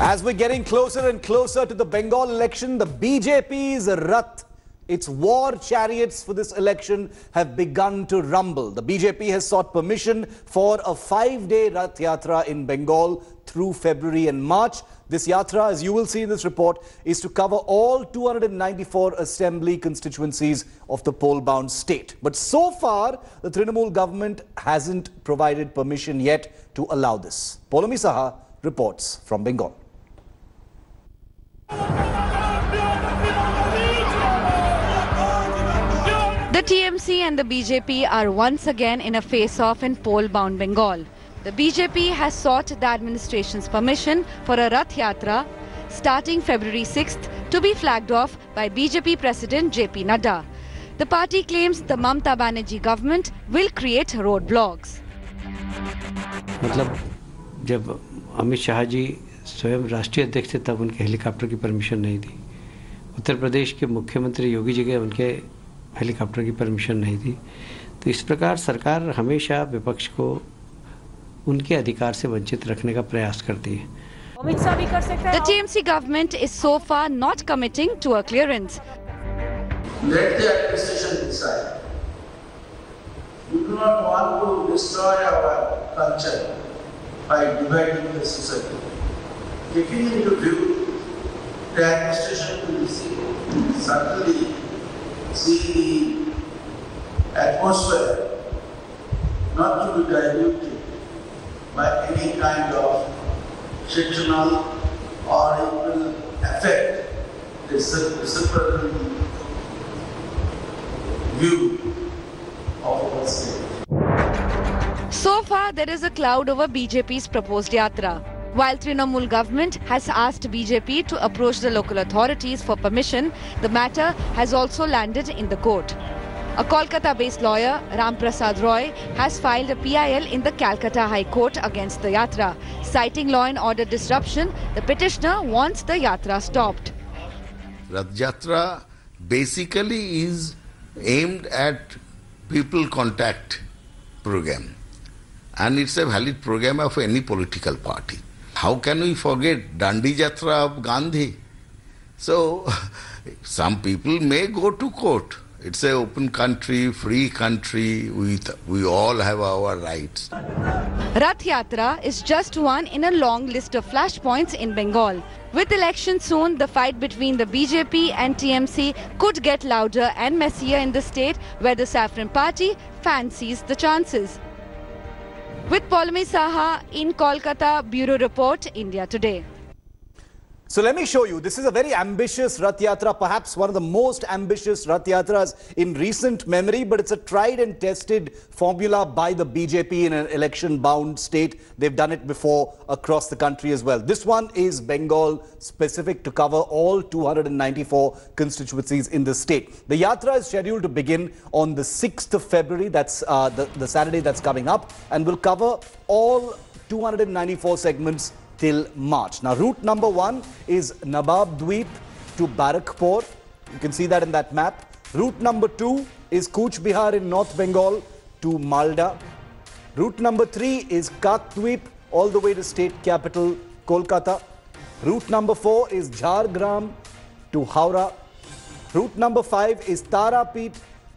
As we're getting closer and closer to the Bengal election, the BJP's Rath, its war chariots for this election, have begun to rumble. The BJP has sought permission for a 5-day Rath Yatra in Bengal through February and March. This yatra, as you will see in this report, is to cover all 294 assembly constituencies of the poll-bound state. But so far, the Trinamool government hasn't provided permission yet to allow this. Polami Saha reports from Bengal. The TMC and the BJP are once again in a face-off in poll-bound Bengal. The BJP has sought the administration's permission for a Rath Yatra starting February 6th to be flagged off by BJP President JP Nadda. The party claims the Mamata Banerjee government will create roadblocks. मतलब जब अमित शाह जी स्वयं राष्ट्रीय अध्यक्ष थे तब उनके helicopter की permission नहीं थी। उत्तर प्रदेश के मुख्यमंत्री योगी जी के उनके हेलीकॉप्टर की परमिशन नहीं थी। तो इस प्रकार सरकार हमेशा विपक्ष को उनके अधिकार से वंचित रखने का प्रयास करती है। The TMC government is so far not committing to a clearance. Let the administration decide. We do not want to destroy our culture by dividing the society. Taking into view the administration will certainly see the atmosphere not to be diluted by any kind of sectional, or it will affect the reciprocal view of our state. So far, there is a cloud over BJP's proposed yatra. While Trinamool government has asked BJP to approach the local authorities for permission, the matter has also landed in the court. A Kolkata-based lawyer, Ram Prasad Roy, has filed a PIL in the Calcutta High Court against the yatra. Citing law and order disruption, the petitioner wants the yatra stopped. Rath Yatra basically is aimed at people contact program, and it's a valid program of any political party. How can we forget Dandi Yatra of Gandhi? So some people may go to court. It's an open country, free country. We all have our rights. Rath Yatra is just one in a long list of flashpoints in Bengal. With elections soon, the fight between the BJP and TMC could get louder and messier in the state where the Saffron Party fancies the chances. With Polami Saha in Kolkata, Bureau Report, India Today. So let me show you. This is a very ambitious Rath Yatra, perhaps one of the most ambitious Rath Yatras in recent memory, but it's a tried and tested formula by the BJP in an election-bound state. They've done it before across the country as well. This one is Bengal specific to cover all 294 constituencies in the state. The Yatra is scheduled to begin on the 6th of February. That's the Saturday that's coming up, and will cover all 294 segments till March. Now, route number 1 is Nabab Dweep to Barakpur. You can see that in that map. Route number 2 is Cooch Behar in North Bengal to Malda. Route number 3 is Katdweep all the way to state capital Kolkata. Route number 4 is Jhargram to Howrah. Route number 5 is Tarapet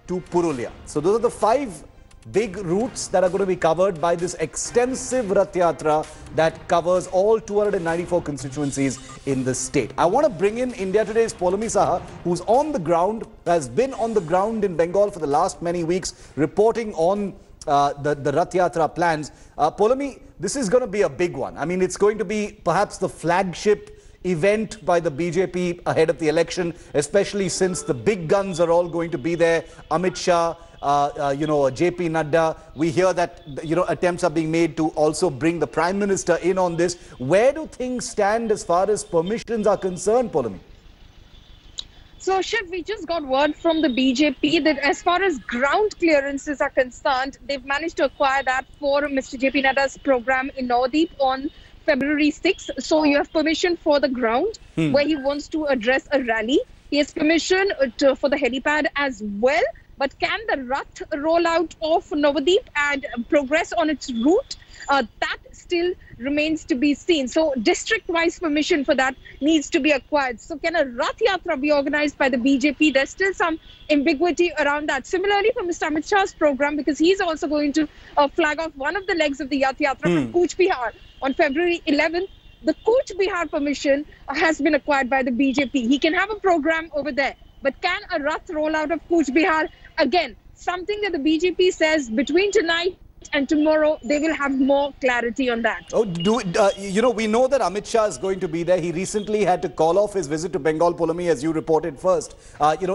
to Purulia. So those are the 5 big routes that are going to be covered by this extensive Rath Yatra that covers all 294 constituencies in the state. I want to bring in India Today's Polami Saha, who's on the ground, has been on the ground in Bengal for the last many weeks, reporting on the Rath Yatra plans. Polami, this is going to be a big one. I mean, it's going to be perhaps the flagship event by the BJP ahead of the election, especially since the big guns are all going to be there. Amit Shah, JP Nadda. We hear that, attempts are being made to also bring the Prime Minister in on this. Where do things stand as far as permissions are concerned, Polami? So, Shiv, we just got word from the BJP that as far as ground clearances are concerned, they've managed to acquire that for Mr. JP Nadda's program in Navdeep on February 6th. So you have permission for the ground where he wants to address a rally. He has permission for the helipad as well. But can the Rath roll out of Navadip and progress on its route? That still remains to be seen. So district-wise permission for that needs to be acquired. So can a Rath Yatra be organized by the BJP? There's still some ambiguity around that. Similarly for Mr. Amit Shah's program, because he's also going to flag off one of the legs of the Rath Yatra from Cooch Behar on February 11th. The Cooch Behar permission has been acquired by the BJP. He can have a program over there. But can a Rath roll out of Cooch Behar? Again, something that the BJP says between tonight and tomorrow, they will have more clarity on that. Oh, we know that Amit Shah is going to be there. He recently had to call off his visit to Bengal, Polomi, as you reported first,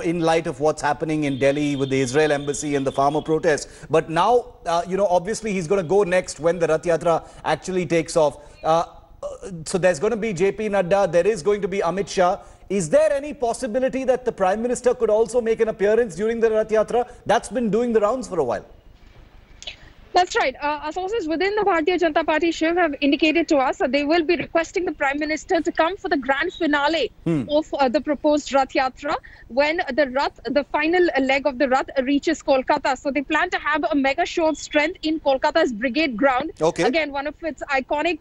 in light of what's happening in Delhi with the Israel embassy and the farmer protests. But now, obviously he's going to go next when the Rath Yatra actually takes off. So there's going to be JP Nadda, there is going to be Amit Shah. Is there any possibility that the Prime Minister could also make an appearance during the Rath Yatra? That's been doing the rounds for a while. That's right. Our sources within the Bharatiya Janata Party, Shiv, have indicated to us that they will be requesting the Prime Minister to come for the grand finale of the proposed Rath Yatra when the final leg of the Rath reaches Kolkata. So they plan to have a mega show of strength in Kolkata's Brigade Ground. Okay. Again, one of its iconic,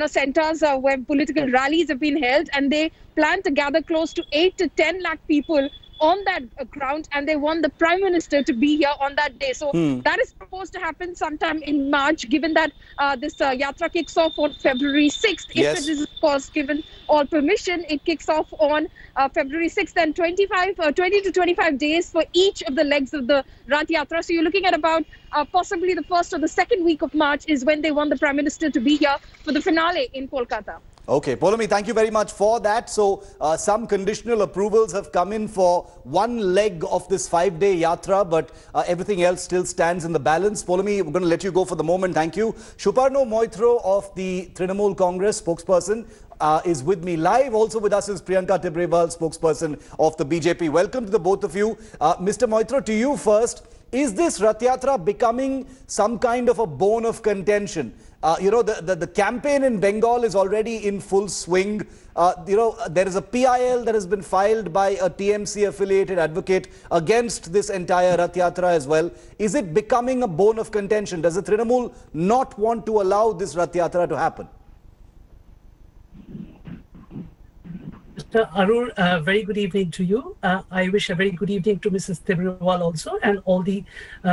centers where political rallies have been held, and they plan to gather close to 8 to 10 lakh people on that ground, and they want the Prime Minister to be here on that day. So that is proposed to happen sometime in March, given that this Yatra kicks off on February 6th. Yes. If it is, of course, given all permission, it kicks off on February 6th, and 20 to 25 days for each of the legs of the Rath Yatra. So you're looking at about possibly the first or the second week of March is when they want the Prime Minister to be here for the finale in Kolkata. Okay, Polomi, thank you very much for that. So, some conditional approvals have come in for one leg of this 5-day yatra, but everything else still stands in the balance. Polomi, we're going to let you go for the moment. Thank you. Shuparno Moitro of the Trinamool Congress spokesperson is with me live. Also with us is Priyanka Tibrewal, spokesperson of the BJP. Welcome to the both of you. Mr. Moitro, to you first. Is this Rath Yatra becoming some kind of a bone of contention? The campaign in Bengal is already in full swing. There is a PIL that has been filed by a TMC affiliated advocate against this entire Rath Yatra as well. Is it becoming a bone of contention? Does the Trinamool not want to allow this Rath Yatra to happen? Mr. Arur, very good evening to you. I wish a very good evening to Mrs. Tibrewal also and all the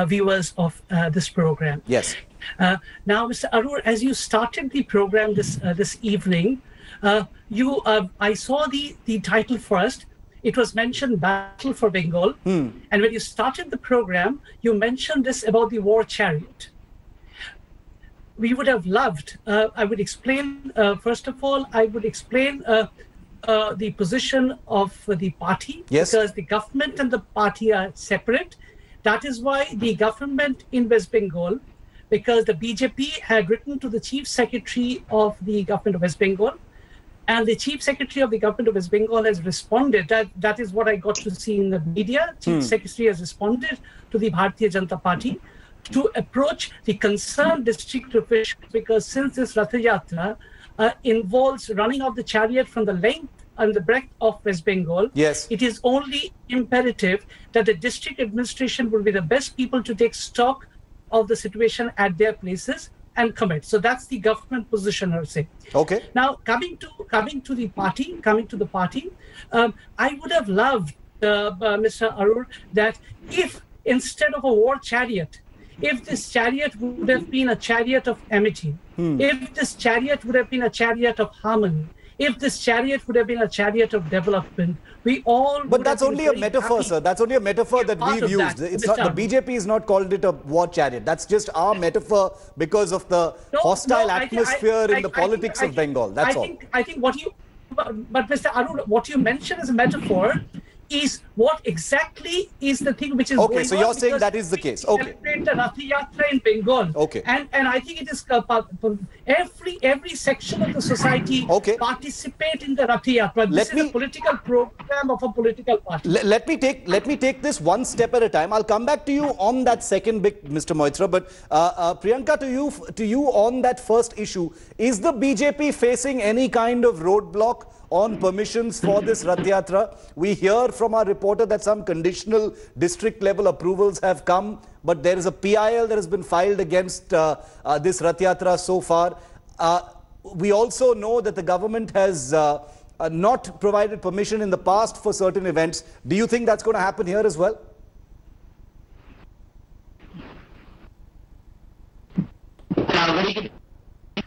viewers of this program. Yes. Now, Mr. Arur, as you started the program this evening, I saw the title first. It was mentioned Battle for Bengal. And when you started the program, you mentioned this about the war chariot. We would have loved, I would explain, first of all, I would explain the position of the party, yes, because the government and the party are separate. That is why the government in West Bengal, because the BJP had written to the Chief Secretary of the government of West Bengal, and the Chief Secretary of the government of West Bengal has responded. That is what I got to see in the media. Chief Secretary has responded to the Bharatiya Janata Party to approach the concerned district officials, because since this Rath Yatra involves running of the chariot from the length and the breadth of West Bengal, yes, it is only imperative that the district administration will be the best people to take stock of the situation at their places and comment. So that's the government position, I would say. Okay. Now, coming to the party, I would have loved, Mr. Arur, that if instead of a war chariot, if this chariot would have been a chariot of amity, if this chariot would have been a chariot of harmony, if this chariot would have been a chariot of development, we all. But that's only a metaphor, sir. That's only a metaphor that we've used. It's not, the BJP has not called it a war chariot. That's just our metaphor because of the hostile atmosphere in the politics of Bengal. That's all. I think what you, but Mr. Arun, what you mentioned as a metaphor is what exactly is the thing which is going on. Okay, so you're saying that is the case. Okay. Celebrate the Rath Yatra in Bengal. Okay. And I think it is every section of the society participate in the Rath Yatra. This is a political program of a political party. Let me take this one step at a time. I'll come back to you on that second bit, Mr. Moitra. But Priyanka, to you on that first issue, is the BJP facing any kind of roadblock on permissions for this Rath Yatra? We hear from our reporters reported that some conditional district level approvals have come, but there is a PIL that has been filed against this Rath Yatra so far. We also know that the government has not provided permission in the past for certain events. Do you think that's going to happen here as well?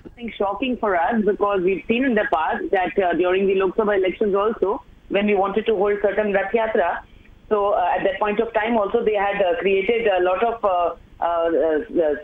Something shocking for us, because we've seen in the past that during the Lok Sabha elections also, when we wanted to hold certain Rath Yatra, so at that point of time also they had created a lot of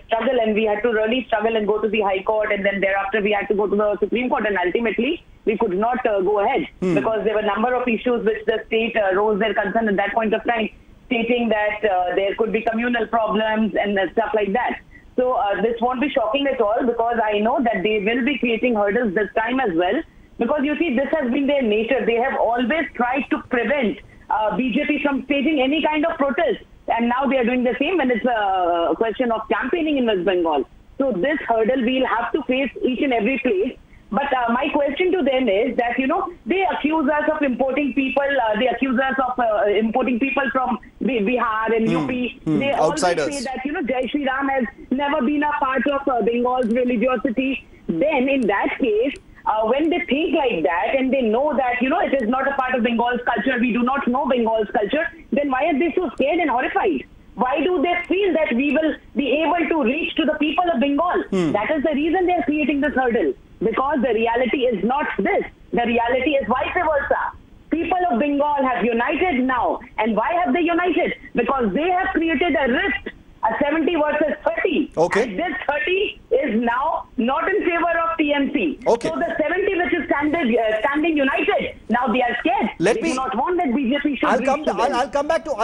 struggle, and we had to really struggle and go to the High Court, and then thereafter we had to go to the Supreme Court, and ultimately we could not go ahead because there were a number of issues which the state rose their concern at that point of time, stating that there could be communal problems and stuff like that. So this won't be shocking at all, because I know that they will be creating hurdles this time as well. Because you see, this has been their nature. They have always tried to prevent BJP from staging any kind of protest. And now they are doing the same when it's a question of campaigning in West Bengal. So this hurdle we'll have to face each and every place. But my question to them is that, you know, they accuse us of importing people. They accuse us of importing people from Bihar and UP. They Outsiders. always say that, you know, Jai Shri Ram has never been a part of Bengal's religiosity. Then in that case, when they think like that and they know that, you know, it is not a part of Bengal's culture, we do not know Bengal's culture, then why are they so scared and horrified? Why do they feel that we will be able to reach to the people of Bengal? That is the reason they are creating this hurdle. Because the reality is not this. The reality is vice versa. People of Bengal have united now. And why have they united? Because they have created a rift, a 70 versus 30. Okay. And this 30 is now not in favor of TMC. Okay. So the 70 which is standing united, now they are scared. They do not want that BJP should reach to them. I'll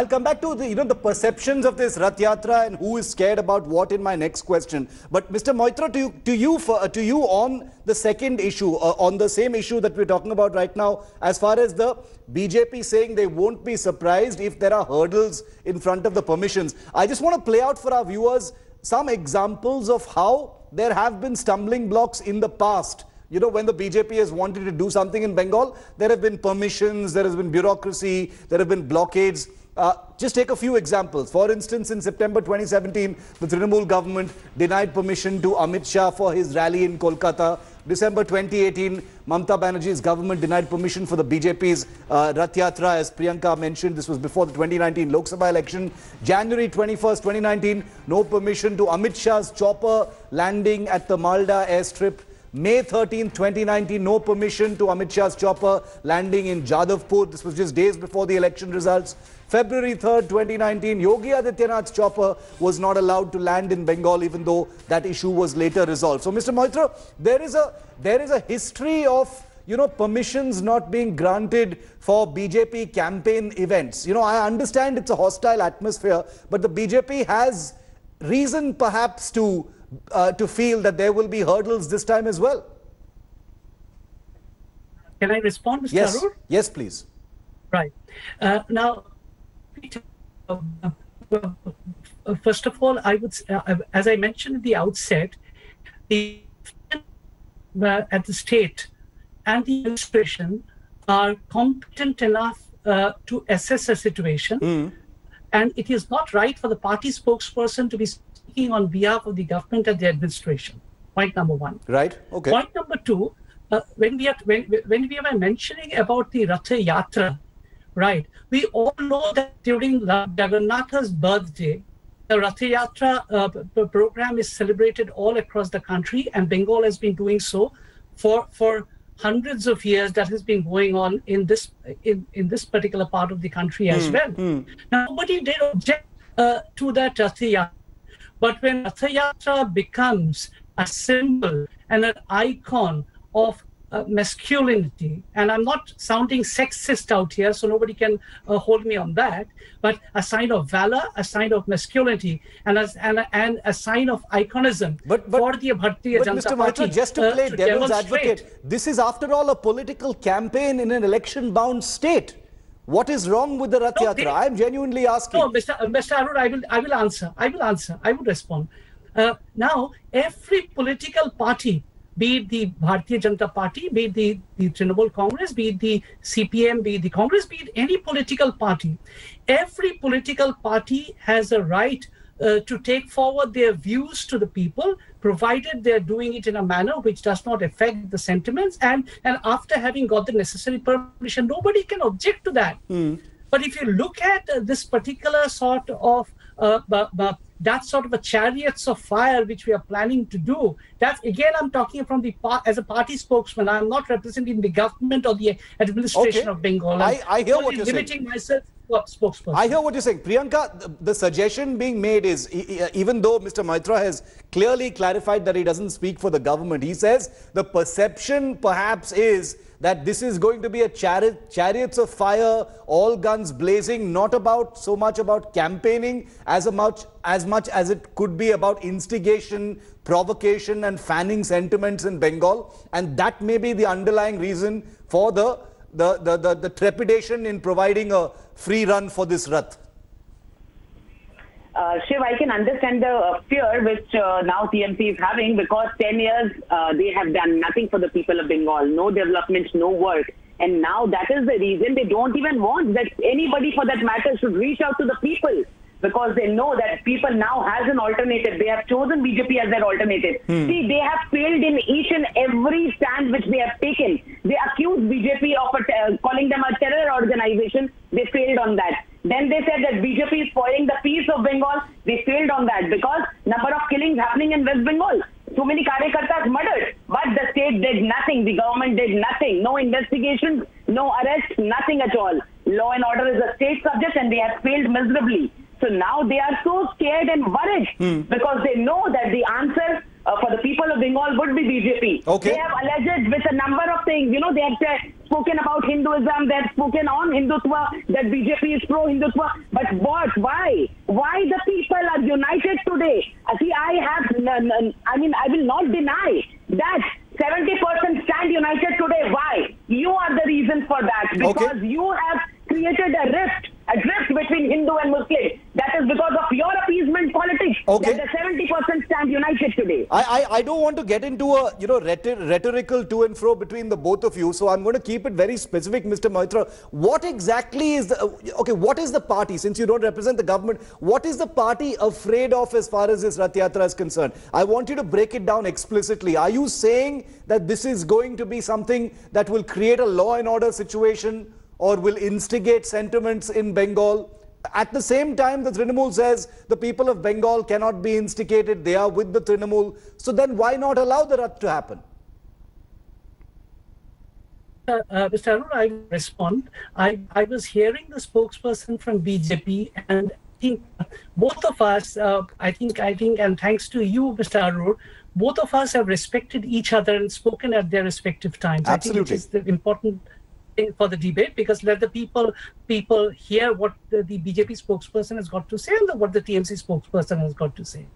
come back to the, you know, the perceptions of this Rath Yatra and who is scared about what in my next question. But Mr. Moitra, to you on the second issue, on the same issue that we're talking about right now, as far as the BJP saying they won't be surprised if there are hurdles in front of the permissions. I just want to play out for our viewers some examples of how there have been stumbling blocks in the past. You know, when the BJP has wanted to do something in Bengal, there have been permissions, there has been bureaucracy, there have been blockades. Just take a few examples. For instance, in September 2017, the Trinamool government denied permission to Amit Shah for his rally in Kolkata. December 2018, Mamata Banerjee's government denied permission for the BJP's Rath Yatra, as Priyanka mentioned. This was before the 2019 Lok Sabha election. January 21st, 2019, no permission to Amit Shah's chopper landing at the Malda airstrip. May 13, 2019, no permission to Amit Shah's chopper landing in Jadavpur. This was just days before the election results. February 3rd, 2019, Yogi Adityanath's chopper was not allowed to land in Bengal, even though that issue was later resolved. So, Mr. Moitra, there is a history of, you know, permissions not being granted for BJP campaign events. You know, I understand it's a hostile atmosphere, but the BJP has reason perhaps to feel that there will be hurdles this time as well. Can I respond, Mr. Yes. Arur? Yes, please. Right. Now, first of all, I would, as I mentioned at the outset, the at the state and the administration are competent enough to assess a situation, and it is not right for the party spokesperson to be speaking on behalf of the government and the administration. Point number one. Right. Okay. Point number two, when we were mentioning about the Rath Yatra, right, we all know that during Jagannatha's birthday, the Rath Yatra program is celebrated all across the country, and Bengal has been doing so for hundreds of years. That has been going on in this particular part of the country as well. Now, nobody did object to that Rath Yatra, but when Rath Yatra becomes a symbol and an icon of masculinity, and I'm not sounding sexist out here, so nobody can hold me on that, but a sign of valor, a sign of masculinity, and a sign of iconism for the Bharatiya Janata Party. Mr. just to play devil's advocate, this is after all a political campaign in an election-bound state. What is wrong with the Rath Yatra? I'm genuinely asking. No, Mr. Arur, I will answer. I will respond. Now, every political party be it the Bharatiya Janata Party, be it the Trinamool Congress, be it the CPM, be it the Congress, be it any political party. Every political party has a right to take forward their views to the people, provided they're doing it in a manner which does not affect the sentiments. And after having got the necessary permission, nobody can object to that. But if you look at this particular sort of that sort of a chariots of fire which we are planning to do, that's again, I'm talking from the as a party spokesman. I'm not representing the government or the administration of Bengal. I hear what you're limiting saying. Myself to a spokesperson. I hear what you're saying. Priyanka, the suggestion being made is, even though Mr. Maitra has clearly clarified that he doesn't speak for the government, he says the perception perhaps is that this is going to be a chariots of fire, all guns blazing, not about so much about campaigning as much as it could be about instigation, provocation and fanning sentiments in Bengal. And that may be the underlying reason for the trepidation in providing a free run for this Rath. Shiv, I can understand the fear which now TMC is having, because 10 years they have done nothing for the people of Bengal, no development, no work. And now that is the reason they don't even want that anybody for that matter should reach out to the people, because they know that people now has an alternative. They have chosen BJP as their alternative. See, they have failed in each and every stand which they have taken. They accused BJP of calling them a terror organization. They failed on that. Then they said that BJP is spoiling the peace of Bengal. They failed on that because number of killings happening in West Bengal. So many Karyakartas murdered. But the state did nothing. The government did nothing. No investigations, no arrests, nothing at all. Law and order is a state subject and they have failed miserably. So now they are so scared and worried because they know that the answer for the people of Bengal would be BJP. Okay. They have alleged with a number of things. You know, they have spoken about Hinduism, they have spoken on Hindutva, that BJP is pro-Hindutva. But what? Why? Why the people are united today? See, I will not deny that 70% stand united today. Why? You are the reason for that. Because you have created a rift between Hindu and Muslim. That is because of your appeasement politics. Okay. That the 70% stand united today. I don't want to get into a rhetorical to and fro between the both of you, so I'm going to keep it very specific, Mr. Maitra. What exactly is what is the party, since you don't represent the government, what is the party afraid of as far as this Rath Yatra is concerned? I want you to break it down explicitly. Are you saying that this is going to be something that will create a law and order situation or will instigate sentiments in Bengal? At the same time, the Trinamool says the people of Bengal cannot be instigated. They are with the Trinamool. So then why not allow the Rath to happen? Mr. Arun, I will respond. I was hearing the spokesperson from BJP, and I think both of us, I think, and thanks to you, Mr. Arun, both of us have respected each other and spoken at their respective times. Absolutely. I think it is the important thing for the debate, because let the people hear what the BJP spokesperson has got to say and what the TMC spokesperson has got to say.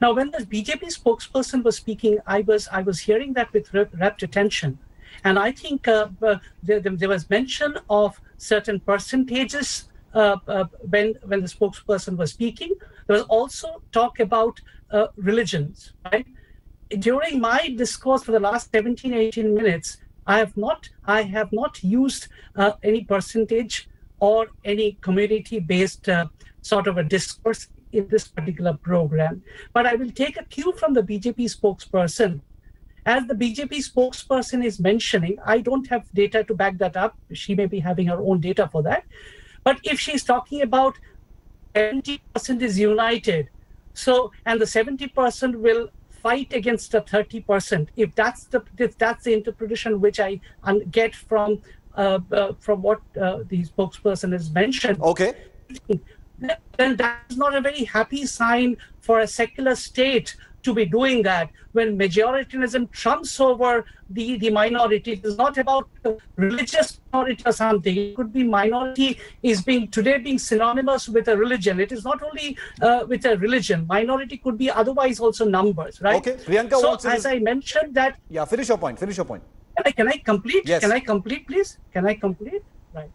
Now, when the BJP spokesperson was speaking, I was hearing that with rapt attention. And I think there was mention of certain percentages when the spokesperson was speaking. There was also talk about religions, right? During my discourse for the last 17, 18 minutes, I have not used any percentage or any community-based sort of a discourse in this particular program. But I will take a cue from the BJP spokesperson. As the BJP spokesperson is mentioning, I don't have data to back that up. She may be having her own data for that. But if she's talking about 70% is united, and the 70% will fight against the 30%, if that's the interpretation which I get from what the spokesperson has mentioned, okay, then that's not a very happy sign for a secular state to be doing that when majoritarianism trumps over the minority. It is not about religious minority or something. It could be minority is being synonymous with a religion. It is not only with a religion. Minority could be otherwise also numbers, right? Okay, Priyanka wants as I mentioned that... Yeah, finish your point. Can I complete? Yes. Can I complete, please? Can I complete? Right.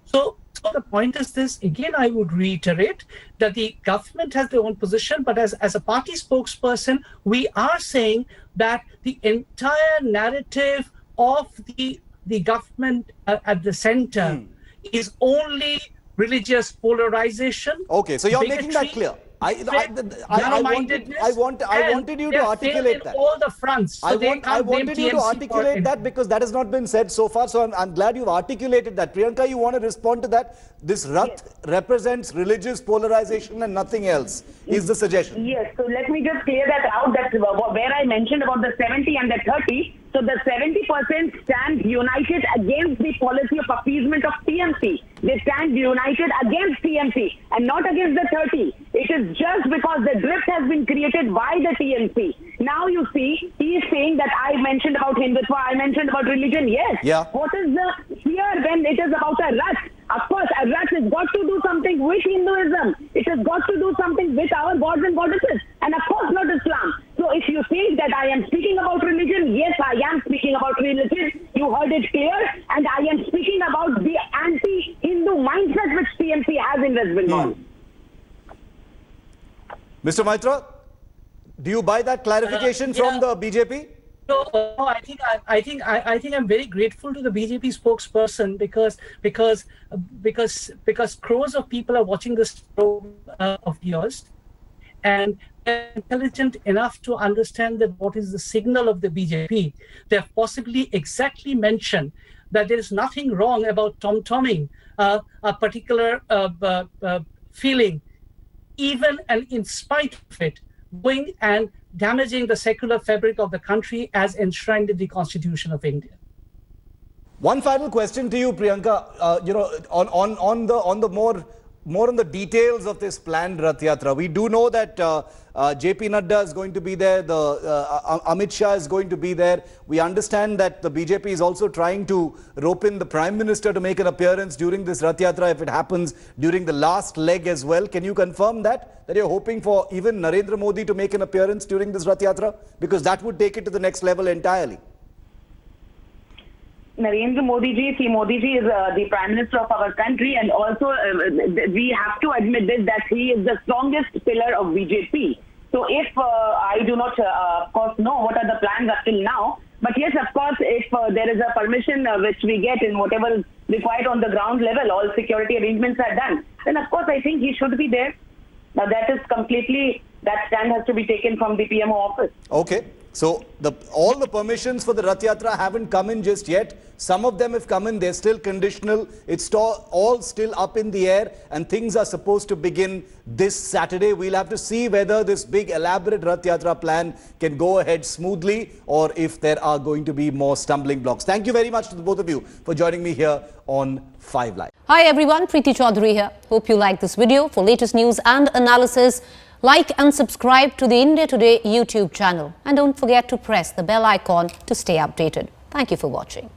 So So the point is this, again, I would reiterate that the government has their own position, but as a party spokesperson, we are saying that the entire narrative of the government at the center is only religious polarization. Okay, so you're bigotry, making that clear. I wanted you to articulate that. All the fronts. So I wanted you to articulate that because that has not been said so far. So I'm glad you've articulated that. Priyanka, you want to respond to that? This Rath represents religious polarization and nothing else, is the suggestion. Yes, so let me just clear that out, that where I mentioned about the 70 and the 30, so the 70% stand united against the policy of appeasement of TMC. They stand united against TMC and not against the 30. It is just because the drift has been created by the TMC. Now you see, he is saying that I mentioned about Hindutva, I mentioned about religion. Yes. Yeah. What is the fear when it is about a Rath? Of course, a Rath has got to do something with Hinduism. It has got to do something with our gods and goddesses. And of course not Islam. So if you think that I am speaking about religion, yes, I am speaking about religion. You heard it clear. And I am speaking about the anti-Hindu mindset which TMC has in West Bengal. Mr. Maitra, do you buy that clarification from the BJP? No, I think I'm very grateful to the BJP spokesperson because crores of people are watching this program of yours, and they're intelligent enough to understand that what is the signal of the BJP. They have possibly exactly mentioned that there is nothing wrong about tom-tomming a particular feeling, even and in spite of it, going and damaging the secular fabric of the country as enshrined in the Constitution of India. One final question to you, Priyanka. On the more on the details of this planned Rath Yatra. We do know that JP Nadda is going to be there, Amit Shah is going to be there. We understand that the BJP is also trying to rope in the Prime Minister to make an appearance during this Rath Yatra if it happens during the last leg as well. Can you confirm that you're hoping for even Narendra Modi to make an appearance during this Rath Yatra? Because that would take it to the next level entirely. Narendra Modi ji is the Prime Minister of our country, and also we have to admit this, that he is the strongest pillar of BJP. So if I do not, of course, know what are the plans up till now, but yes, of course, if there is a permission which we get in whatever is required on the ground level, all security arrangements are done, then of course I think he should be there. Now that is completely, that stand has to be taken from the PMO office. Okay. So all the permissions for the Rath Yatra haven't come in just yet. Some of them have come in, they're still conditional. It's all still up in the air, and things are supposed to begin this Saturday. We'll have to see whether this big elaborate Rath Yatra plan can go ahead smoothly or if there are going to be more stumbling blocks. Thank you very much to the both of you for joining me here on 5 Live. Hi everyone, Preeti Chaudhary here. Hope you like this video. For latest news and analysis, like and subscribe to the India Today YouTube channel. And don't forget to press the bell icon to stay updated. Thank you for watching.